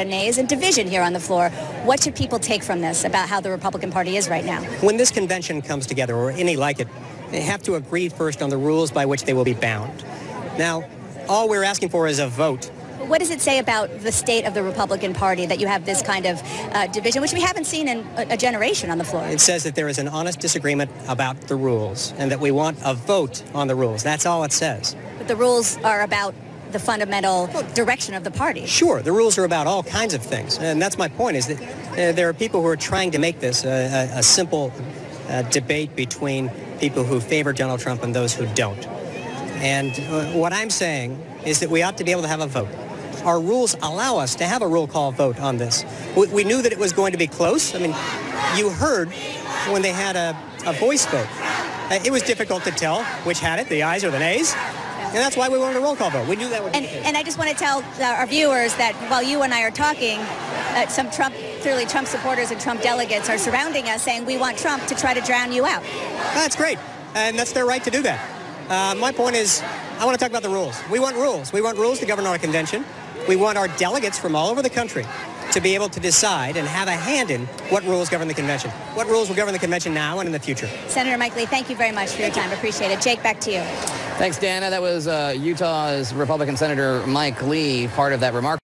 nays and division here on the floor. What should people take from this about how the Republican Party is right now? When this convention comes together, or any like it, they have to agree first on the rules by which they will be bound. Now, all we're asking for is a vote. What does it say about the state of the Republican Party that you have this kind of division, which we haven't seen in a generation on the floor? It says that there is an honest disagreement about the rules and that we want a vote on the rules. That's all it says. But the rules are about the fundamental direction of the party. Sure, the rules are about all kinds of things. And that's my point, is that there are people who are trying to make this a simple debate between people who favor Donald Trump and those who don't. And what I'm saying is that we ought to be able to have a vote. Our rules allow us to have a roll call vote on this. We knew that it was going to be close. I mean, you heard when they had a voice vote. It was difficult to tell which had it, the ayes or the nays. And that's why we wanted a roll call vote. We knew that would be the case. And I just want to tell our viewers that while you and I are talking, some clearly Trump supporters and Trump delegates are surrounding us saying we want Trump to try to drown you out. That's great. And that's their right to do that. My point is, I want to talk about the rules. We want rules. We want rules to govern our convention. We want our delegates from all over the country to be able to decide and have a hand in what rules govern the convention. What rules will govern the convention now and in the future. Senator Mike Lee, thank you very much for your time. Appreciate it. Jake, back to you. Thanks, Dana. That was Utah's Republican Senator Mike Lee, part of that remark.